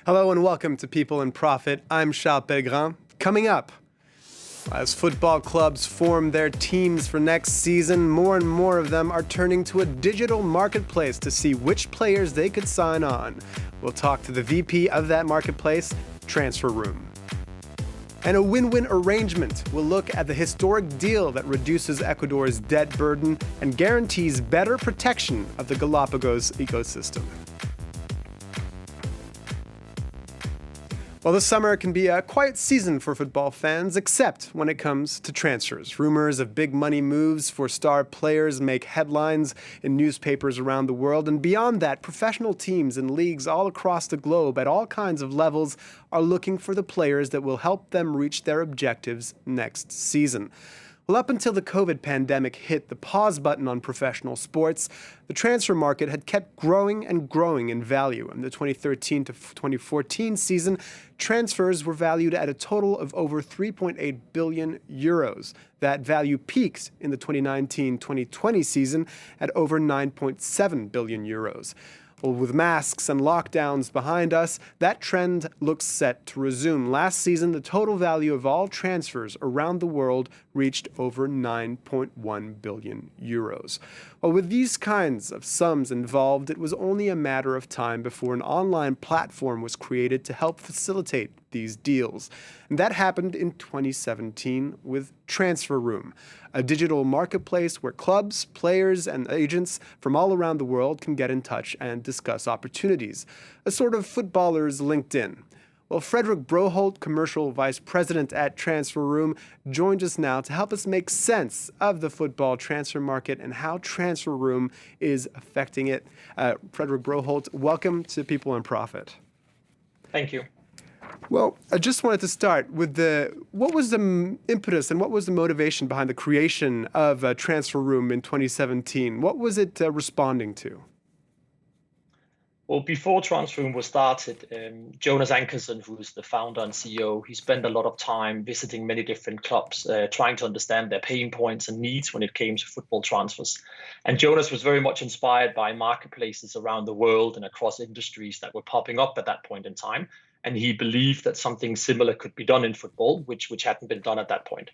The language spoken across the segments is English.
Hello and welcome to People in Profit. I'm Pellegrin. Coming up, as football clubs form their teams for next season, more and more of them are turning to a digital marketplace to see which players they could sign on. We'll talk to the VP of that marketplace, Transfer Room. And a win-win arrangement. We'll look at the historic deal that reduces Ecuador's debt burden and guarantees better protection of the Galapagos ecosystem. Well, this summer can be a quiet season for football fans, except when it comes to transfers. Rumors of big money moves for star players make headlines in newspapers around the world. And beyond that, professional teams and leagues all across the globe at all kinds of levels are looking for the players that will help them reach their objectives next season. Well, up until the COVID pandemic hit the pause button on professional sports, the transfer market had kept growing and growing in value. In the 2013 to 2014 season, transfers were valued at a total of over 3.8 billion euros. That value peaked in the 2019-2020 season at over 9.7 billion euros. Well, with masks and lockdowns behind us, that trend looks set to resume. Last season, the total value of all transfers around the world reached over 9.1 billion euros. Well, with these kinds of sums involved, it was only a matter of time before an online platform was created to help facilitate these deals. And that happened in 2017 with Transfer Room, a digital marketplace where clubs, players, and agents from all around the world can get in touch and discuss opportunities, a sort of footballer's LinkedIn. Well, Frederik Broholt, Commercial Vice President at Transfer Room, joins us now to help us make sense of the football transfer market and how Transfer Room is affecting it. Frederik Broholt, welcome to People in Profit. Thank you. Well, I just wanted to start with what was the impetus and what was the motivation behind the creation of Transfer Room in 2017? What was it responding to? Well, before Transfer Room was started, Jonas Ankersen, who is the founder and CEO, he spent a lot of time visiting many different clubs, trying to understand their pain points and needs when it came to football transfers. And Jonas was very much inspired by marketplaces around the world and across industries that were popping up at that point in time. And he believed that something similar could be done in football, which hadn't been done at that point.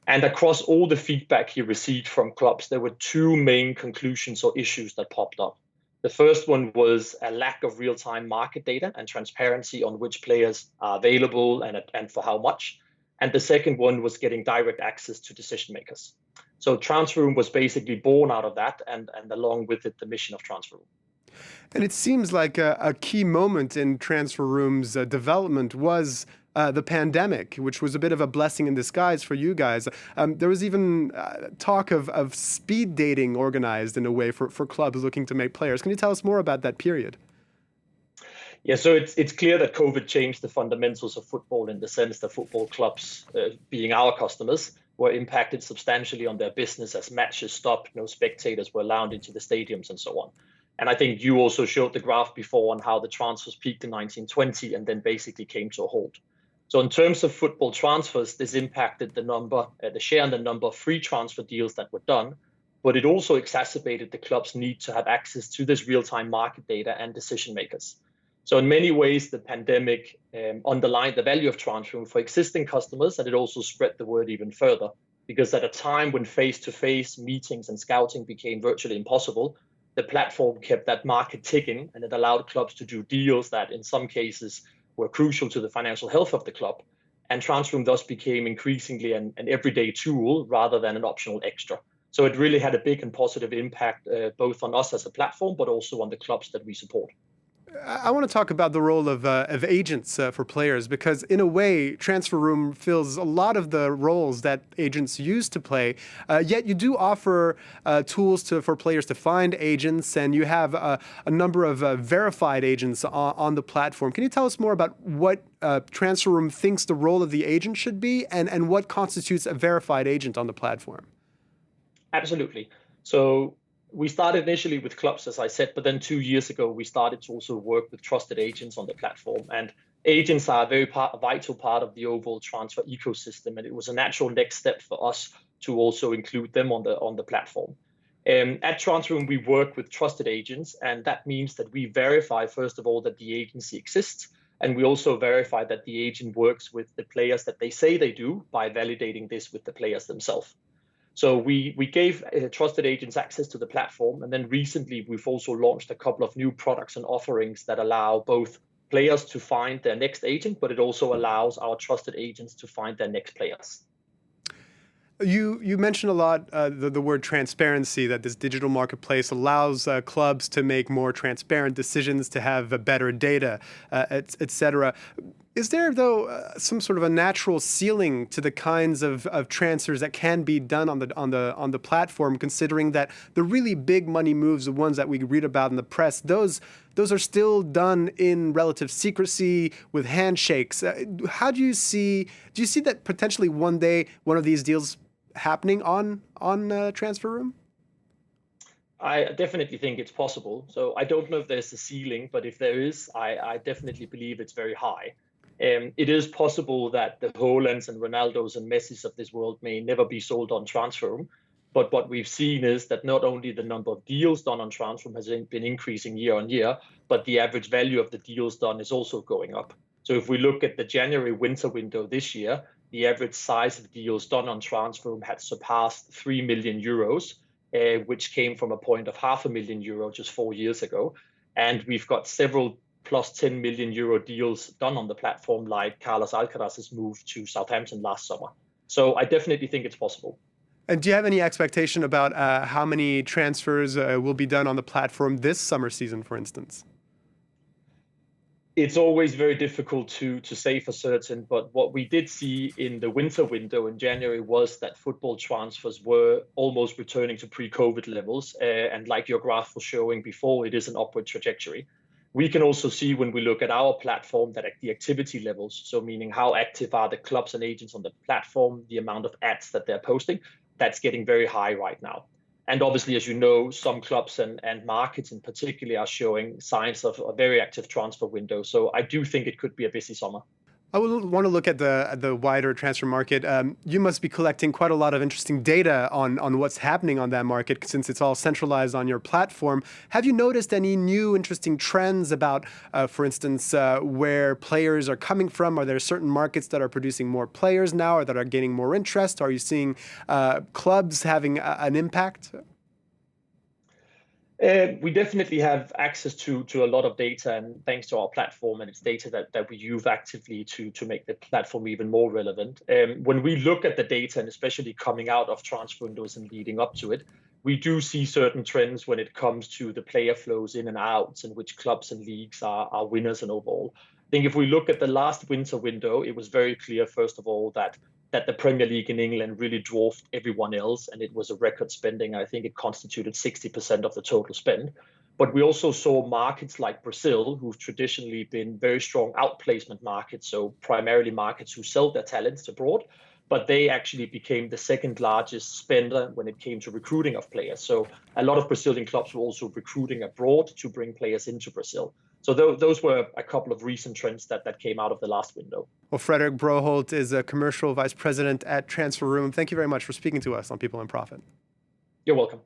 And across all the feedback he received from clubs, there were two main conclusions or issues that popped up. The first one was a lack of real-time market data and transparency on which players are available and for how much. And the second one was getting direct access to decision makers. So Transfer Room was basically born out of that, and along with it, the mission of Transfer Room. And it seems like a key moment in Transfer Room's development was the pandemic, which was a bit of a blessing in disguise for you guys. There was even talk of speed dating organized in a way for clubs looking to make players. Can you tell us more about that period? Yeah, so it's clear that COVID changed the fundamentals of football in the sense that football clubs, being our customers, were impacted substantially on their business as matches stopped, no spectators were allowed into the stadiums and so on. And I think you also showed the graph before on how the transfers peaked in 1920 and then basically came to a halt. So in terms of football transfers, this impacted the share and the number of free transfer deals that were done, but it also exacerbated the club's need to have access to this real-time market data and decision makers. So in many ways, the pandemic underlined the value of Transfer Room for existing customers, and it also spread the word even further, because at a time when face-to-face meetings and scouting became virtually impossible, the platform kept that market ticking, and it allowed clubs to do deals that in some cases were crucial to the financial health of the club. And Transfer Room thus became increasingly an everyday tool rather than an optional extra. So it really had a big and positive impact both on us as a platform, but also on the clubs that we support. I want to talk about the role of agents for players, because in a way, Transfer Room fills a lot of the roles that agents used to play. Yet you do offer tools for players to find agents, and you have a number of verified agents on the platform. Can you tell us more about what Transfer Room thinks the role of the agent should be, and what constitutes a verified agent on the platform? Absolutely. So we started initially with clubs, as I said, but then 2 years ago, we started to also work with trusted agents on the platform. And agents are a vital part of the overall transfer ecosystem. And it was a natural next step for us to also include them on the platform. At Transfer Room, we work with trusted agents, and that means that we verify, first of all, that the agency exists, And we also verify that the agent works with the players that they say they do by validating this with the players themselves. So we gave trusted agents access to the platform. And then recently, we've also launched a couple of new products and offerings that allow both players to find their next agent, but it also allows our trusted agents to find their next players. You mentioned a lot the word transparency, that this digital marketplace allows clubs to make more transparent decisions, to have better data, et cetera. Is there, though, some sort of a natural ceiling to the kinds of transfers that can be done on the platform, considering that the really big money moves, the ones that we read about in the press, those are still done in relative secrecy with handshakes? How do you see that potentially one day one of these deals happening on Transfer Room? I definitely think it's possible. So I don't know if there's a ceiling, but if there is, I definitely believe it's very high. It is possible that the Haalands and Ronaldos and Messis of this world may never be sold on Transfer Room. But what we've seen is that not only the number of deals done on Transfer Room has been increasing year on year, but the average value of the deals done is also going up. So if we look at the January winter window this year, the average size of deals done on Transfer Room had surpassed 3 million euros, which came from a point of €500,000 just 4 years ago. And we've got several plus 10 million euro deals done on the platform, like Carlos Alcaraz's move to Southampton last summer. So I definitely think it's possible. And do you have any expectation about how many transfers will be done on the platform this summer season, for instance? It's always very difficult to say for certain, but what we did see in the winter window in January was that football transfers were almost returning to pre-COVID levels. And like your graph was showing before, it is an upward trajectory. We can also see when we look at our platform that the activity levels, so meaning how active are the clubs and agents on the platform, the amount of ads that they're posting, that's getting very high right now. And obviously, as you know, some clubs and markets in particular are showing signs of a very active transfer window. So I do think it could be a busy summer. I would want to look at the wider transfer market. You must be collecting quite a lot of interesting data on what's happening on that market, since it's all centralized on your platform. Have you noticed any new interesting trends about, for instance, where players are coming from? Are there certain markets that are producing more players now, or that are gaining more interest? Are you seeing clubs having an impact? We definitely have access to a lot of data, and thanks to our platform, and it's data that we use actively to make the platform even more relevant. When we look at the data, and especially coming out of transfer windows and leading up to it, we do see certain trends when it comes to the player flows in and out, and which clubs and leagues are winners and overall. I think if we look at the last winter window, it was very clear, first of all, that the Premier League in England really dwarfed everyone else, and it was a record spending. I think it constituted 60% of the total spend. But we also saw markets like Brazil, who've traditionally been very strong outplacement markets, so primarily markets who sell their talents abroad, but they actually became the second largest spender when it came to recruiting of players. So a lot of Brazilian clubs were also recruiting abroad to bring players into Brazil. So those were a couple of recent trends that came out of the last window. Well, Frederik Broholt is a commercial vice president at Transfer Room. Thank you very much for speaking to us on People and Profit. You're welcome.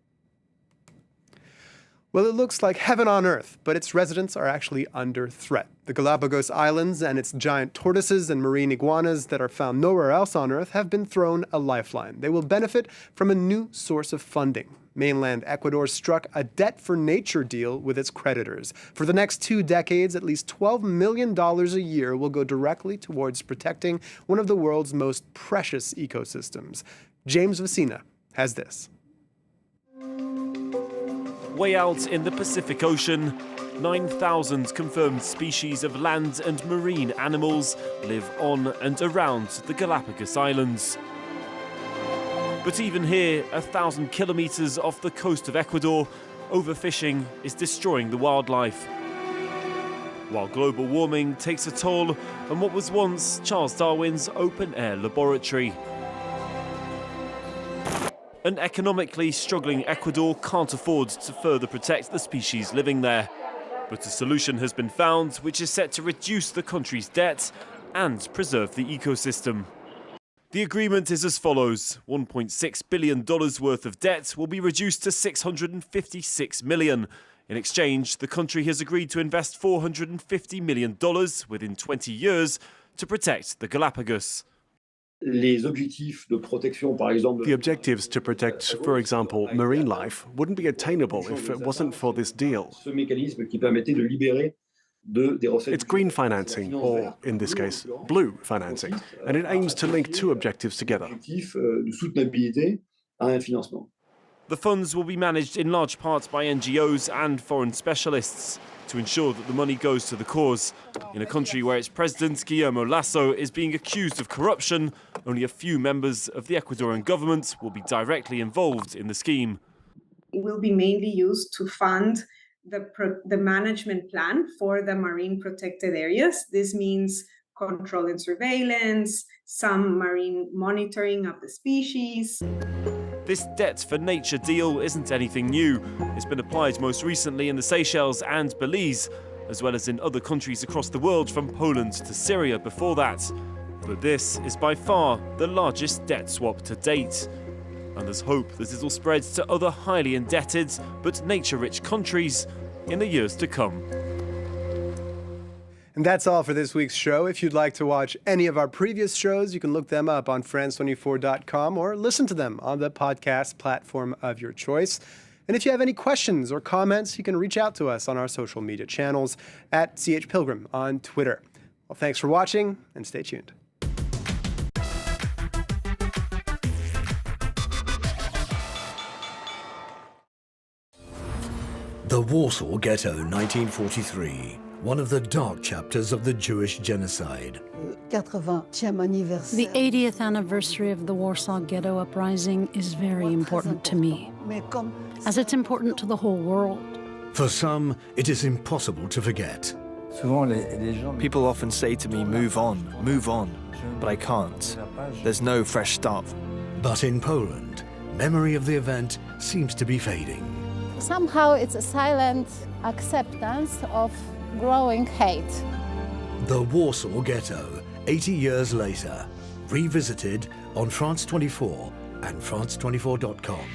Well, it looks like heaven on earth, but its residents are actually under threat. The Galapagos Islands and its giant tortoises and marine iguanas that are found nowhere else on Earth have been thrown a lifeline. They will benefit from a new source of funding. Mainland Ecuador struck a debt for nature deal with its creditors. For the next 2 decades, at least $12 million a year will go directly towards protecting one of the world's most precious ecosystems. James Vecina has this. Way out in the Pacific Ocean, 9,000 confirmed species of land and marine animals live on and around the Galapagos Islands. But even here, 1,000 kilometers off the coast of Ecuador, overfishing is destroying the wildlife. While global warming takes a toll on what was once Charles Darwin's open-air laboratory. An economically struggling Ecuador can't afford to further protect the species living there. But a solution has been found which is set to reduce the country's debt and preserve the ecosystem. The agreement is as follows. $1.6 billion worth of debt will be reduced to $656 million. In exchange, the country has agreed to invest $450 million within 20 years to protect the Galapagos. The objectives to protect, for example, marine life wouldn't be attainable if it wasn't for this deal. It's green financing, or in this case, blue financing, and it aims to link two objectives together. The funds will be managed in large part by NGOs and foreign specialists to ensure that the money goes to the cause. In a country where its president, Guillermo Lasso, is being accused of corruption, only a few members of the Ecuadorian government will be directly involved in the scheme. It will be mainly used to fund the management plan for the marine protected areas. This means control and surveillance, some marine monitoring of the species. This debt for nature deal isn't anything new. It's been applied most recently in the Seychelles and Belize, as well as in other countries across the world from Poland to Syria before that. But this is by far the largest debt swap to date. And there's hope that it'll spread to other highly indebted but nature-rich countries in the years to come. And that's all for this week's show. If you'd like to watch any of our previous shows, you can look them up on France24.com or listen to them on the podcast platform of your choice. And if you have any questions or comments, you can reach out to us on our social media channels at @CHPilgrim on Twitter. Well, thanks for watching and stay tuned. The Warsaw Ghetto, 1943. One of the dark chapters of the Jewish genocide. The 80th anniversary of the Warsaw Ghetto Uprising is very important to me, as it's important to the whole world. For some, it is impossible to forget. People often say to me, move on, but I can't. There's no fresh start. But in Poland, memory of the event seems to be fading. Somehow it's a silent acceptance of growing hate. The Warsaw Ghetto, 80 years later, revisited on France 24 and France24.com.